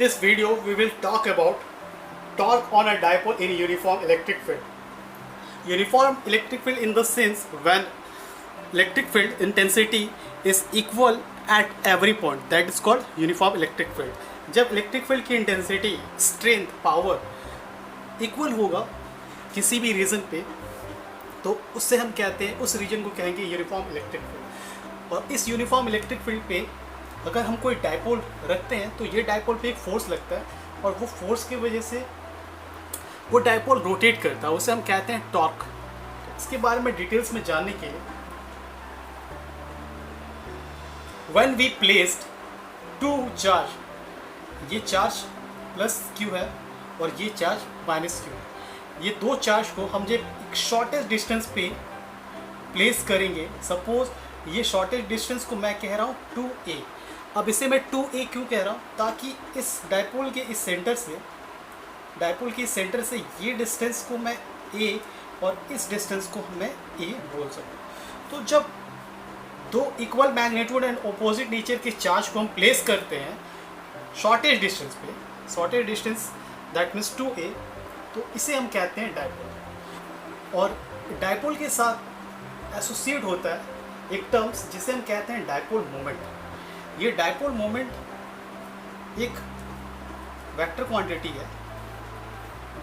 this video we will talk about torque on a dipole in uniform electric field. Uniform electric field in the sense when electric field intensity is equal at every point, that is called uniform electric field. जब electric field की intensity, strength, power equal होगा किसी भी reason पे, तो उससे हम कहते हैं, उस रीजन को कहेंगे यूनिफॉर्म इलेक्ट्रिक फील्ड। और इस यूनिफॉर्म इलेक्ट्रिक फील्ड पे अगर हम कोई डायपोल रखते हैं तो ये डायपोल पे एक फोर्स लगता है और वो फोर्स की वजह से वो डायपोल रोटेट करता है, उसे हम कहते हैं टॉर्क। इसके बारे में डिटेल्स में जानने के लिए, when we placed two charge, ये चार्ज प्लस क्यू है और ये चार्ज माइनस क्यू है, ये दो चार्ज को हम जब एक शॉर्टेस्ट डिस्टेंस पे प्लेस करेंगे, सपोज ये शॉर्टेस्ट डिस्टेंस को मैं कह रहा हूँ 2a। अब इसे मैं 2a क्यों कह रहा हूँ, ताकि इस डायपोल के इस सेंटर से, डायपोल के सेंटर से ये डिस्टेंस को मैं a और इस डिस्टेंस को मैं a बोल सकूँ। तो जब दो equal magnitude and opposite nature के चार्ज को हम प्लेस करते हैं शॉर्टेज डिस्टेंस पे, shortage distance that means 2a, तो इसे हम कहते हैं डायपोल। और डायपोल के साथ एसोसिएट होता है एक टर्म्स जिसे हम कहते हैं डायपोल मोमेंट। ये डायपोल मोमेंट एक वेक्टर क्वांटिटी है,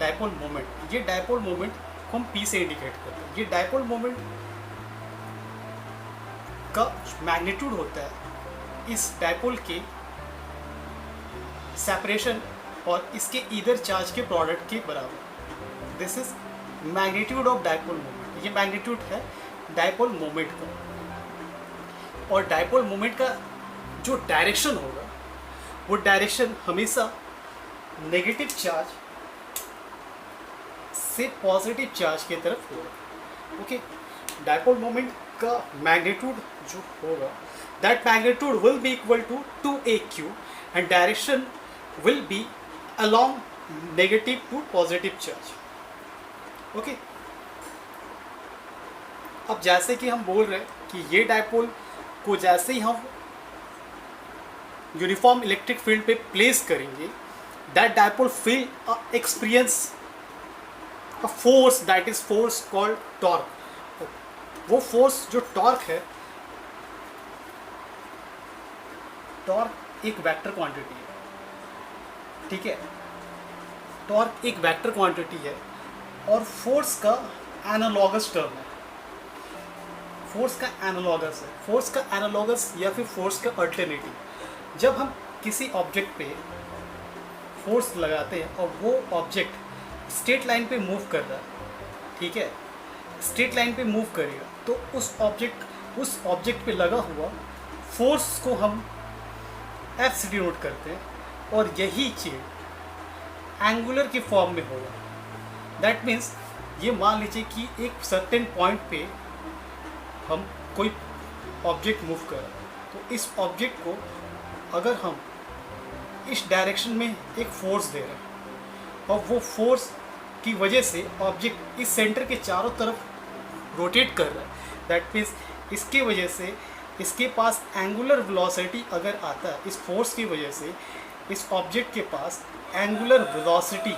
डायपोल मोमेंट। ये डायपोल मोमेंट को हम P से इंडिकेट करते हैं। ये डायपोल मोमेंट का मैग्नीट्यूड होता है इस डायपोल के सेपरेशन और इसके ईदर चार्ज के प्रोडक्ट के बराबर। This is magnitude of dipole moment. ये मैग्नीट्यूड है डायपोल मोमेंट का। और डायपोल मोमेंट का जो डायरेक्शन होगा वो डायरेक्शन हमेशा नेगेटिव चार्ज से पॉजिटिव चार्ज की तरफ होगा। ओके, डायपोल मोमेंट का मैग्नीट्यूड जो होगा, that magnitude will be equal to 2aq and direction will be along negative to positive charge. Okay, अब जैसे कि हम बोल रहे हैं कि ये डायपोल को जैसे ही हम यूनिफॉर्म इलेक्ट्रिक फील्ड पे प्लेस करेंगे, that dipole feel experience a force, that is force called torque. वो फोर्स जो टॉर्क है, टॉर्क एक वेक्टर क्वांटिटी है, ठीक है। टॉर्क एक वेक्टर क्वांटिटी है और फोर्स का एनालॉगस टर्म है। फोर्स का एनालॉगस है, फोर्स का एनालॉगस या फिर फोर्स का अल्टरनेटिव। जब हम किसी ऑब्जेक्ट पे फोर्स लगाते हैं और वो ऑब्जेक्ट स्ट्रेट लाइन पे मूव कर रहा है, ठीक है, स्ट्रेट लाइन पे मूव करेगा, तो उस ऑब्जेक्ट पे लगा हुआ फोर्स को हम F से डिनोट करते हैं और यही चीज एंगुलर के फॉर्म में होगा। दैट मीन्स ये मान लीजिए कि एक सर्टेन पॉइंट पे हम कोई ऑब्जेक्ट मूव कर रहे हैं, तो इस ऑब्जेक्ट को अगर हम इस डायरेक्शन में एक फोर्स दे रहे हैं और वो फोर्स की वजह से ऑब्जेक्ट इस सेंटर के चारों तरफ रोटेट कर रहा है, दैट मीन्स इसके वजह से इसके पास एंगुलर वेलोसिटी अगर आता है, इस फोर्स की वजह से इस ऑब्जेक्ट के पास एंगुलर वेलोसिटी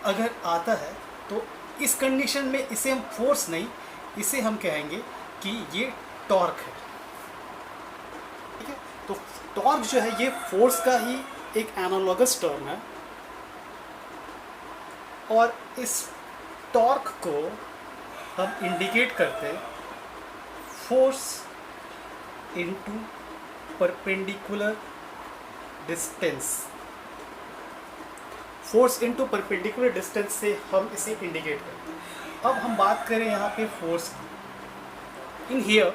अगर आता है, तो इस कंडीशन में इसे हम फोर्स नहीं, इसे हम कहेंगे कि ये टॉर्क है, ठीक है। तो टॉर्क जो है ये फोर्स का ही एक एनालॉगस टर्म है और इस टॉर्क को हम इंडिकेट करते हैं force into perpendicular distance. Force into perpendicular distance से हम इसे इंडिकेट करते हैं। अब हम बात करें यहाँ पे फोर्स इन हियर,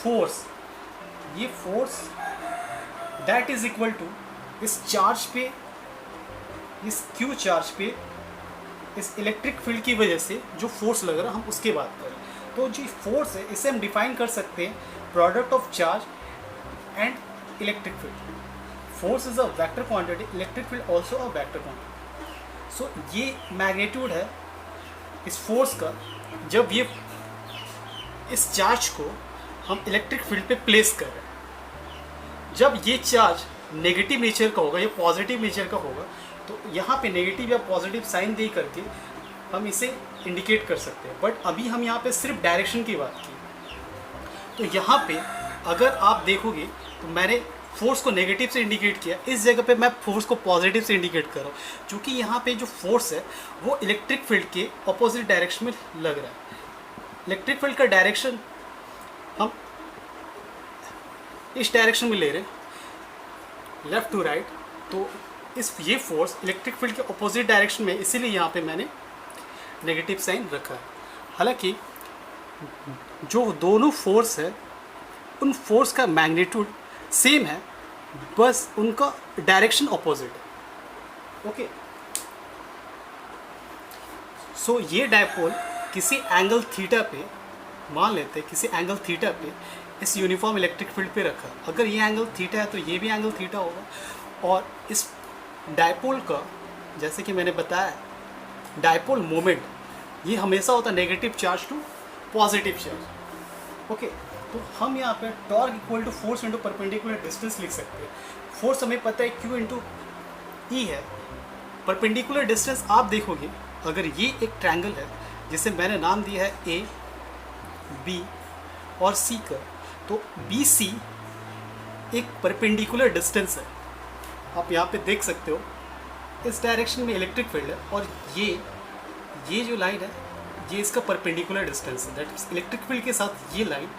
फोर्स, ये force that is equal to इस चार्ज पे, इस क्यू चार्ज पे इस इलेक्ट्रिक फील्ड की वजह से जो फोर्स लग रहा है, हम उसकी बात करें तो जो फोर्स है इसे हम डिफाइन कर सकते हैं product of charge and electric field. Force is a vector quantity, electric field also a vector quantity. So ये मैग्नीट्यूड है इस फोर्स का जब ये इस चार्ज को हम इलेक्ट्रिक फील्ड पे प्लेस कर रहे हैं। जब ये चार्ज नेगेटिव नेचर का होगा या पॉजिटिव नेचर का होगा, तो यहाँ पे नेगेटिव या पॉजिटिव साइन दे करके हम इसे इंडिकेट कर सकते हैं। बट अभी हम यहाँ पे सिर्फ डायरेक्शन की बात की, तो यहाँ पे अगर आप देखोगे तो मैंने फोर्स को नेगेटिव से इंडिकेट किया, इस जगह पे मैं फोर्स को पॉजिटिव से इंडिकेट कर रहा हूँ, क्योंकि यहाँ पे जो फोर्स है वो इलेक्ट्रिक फील्ड के अपोजिट डायरेक्शन में लग रहा है। इलेक्ट्रिक फील्ड का डायरेक्शन हम इस डायरेक्शन में ले रहे हैं, लेफ्ट टू राइट, तो ये फोर्स इलेक्ट्रिक फील्ड के अपोजिट डायरेक्शन में, इसीलिए यहाँ पे मैंने नेगेटिव साइन रखा है। हालांकि जो दोनों फोर्स है उन फोर्स का मैग्नीट्यूड सेम है, बस उनका डायरेक्शन अपोजिट है। ओके, सो ये डायपोल किसी एंगल थीटा पे, मान लेते हैं किसी एंगल थीटा पे इस यूनिफॉर्म इलेक्ट्रिक फील्ड पे रखा। अगर ये एंगल थीटा है तो ये भी एंगल थीटा होगा, और इस डायपोल का, जैसे कि मैंने बताया, डायपोल मोमेंट ये हमेशा होता है negative charge to positive charge. Okay, तो हम यहाँ पे torque equal to force into perpendicular distance लिख सकते हैं। फोर्स हमें पता है Q इंटू ई है। परपेंडिकुलर डिस्टेंस आप देखोगे, अगर ये एक ट्रायंगल है जिसे मैंने नाम दिया है ए, बी और सी का, तो बी सी एक परपेंडिकुलर डिस्टेंस है। आप यहाँ पे देख सकते हो इस डायरेक्शन में इलेक्ट्रिक फील्ड है, और ये जो लाइन है ये इसका परपेंडिकुलर डिस्टेंस है। दैट मीन्स इलेक्ट्रिक फील्ड के साथ ये लाइन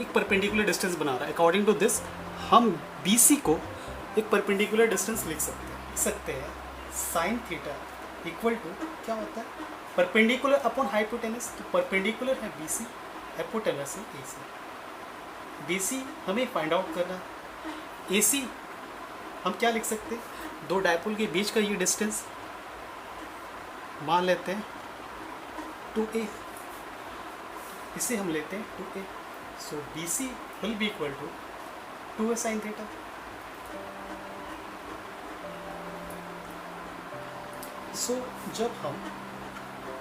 एक परपेंडिकुलर डिस्टेंस बना रहा है। अकॉर्डिंग टू दिस हम बी सी को एक परपेंडिकुलर डिस्टेंस लिख सकते हैं साइन थीटा इक्वल टू क्या होता है, परपेंडिकुलर अपॉन हाइपोटेनस। तो परपेंडिकुलर है बी सी, हाइपोटेनस है ए सी। बी सी हमें फाइंड आउट करना है। ए सी हम क्या लिख सकते हैं, दो डायपोल के बीच का ये डिस्टेंस मान लेते हैं 2a, इसे हम लेते हैं 2a। So B C will be equal to 2a sine theta. So जब हम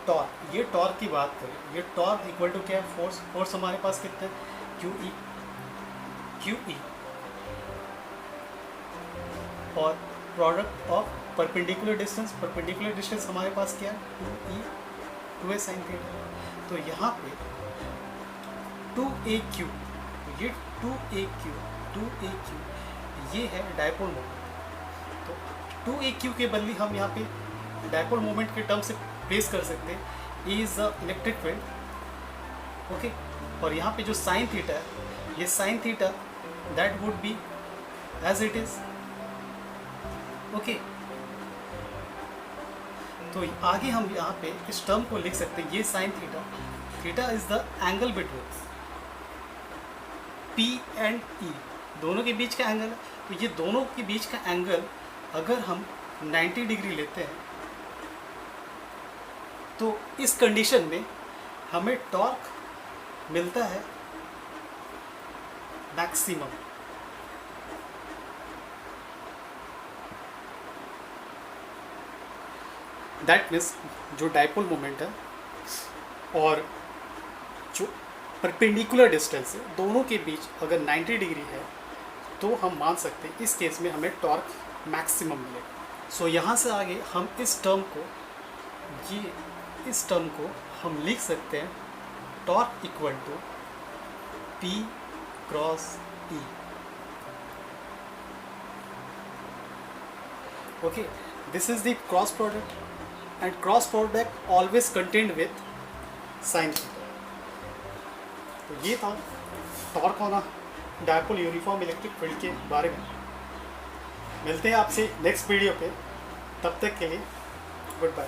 टॉर्क, ये टॉर्क की बात करें, ये टॉर्क इक्वल टू क्या है, फोर्स हमारे पास कितना है क्यू ई, और प्रोडक्ट ऑफ परपेंडिकुलर डिस्टेंस हमारे पास क्या है 2a साइन थीटा। तो यहाँ पे 2aq, ये 2aq ये है डायपोल मोमेंट। तो 2aq के बदले हम यहाँ पे डायपोल मोमेंट के टर्म से प्लेस कर सकते हैं E is the electric field. Okay, और यहाँ पे जो साइन थीटा है, ये sine theta that would be as it is. Okay, तो आगे हम यहाँ पे इस टर्म को लिख सकते हैं, ये sine theta is the angle between P and E, दोनों के बीच का एंगल है। तो ये दोनों के बीच का एंगल अगर हम 90 डिग्री लेते हैं, तो इस कंडीशन में हमें टॉर्क मिलता है मैक्सिमम। दैट मीन्स जो डायपोल मोमेंट है और जो परपेंडिकुलर डिस्टेंस है, दोनों के बीच अगर 90 डिग्री है, तो हम मान सकते हैं इस केस में हमें टॉर्क मैक्सिमम मिलेगा। सो यहाँ से आगे हम इस टर्म को हम लिख सकते हैं torque equal to P cross E। Okay, this is the cross product, and cross product always contained with sin theta। तो ये था टॉर्क होना डायपोल यूनिफॉर्म इलेक्ट्रिक फील्ड के बारे में। मिलते हैं आपसे नेक्स्ट वीडियो पे, तब तक के लिए गुड बाय।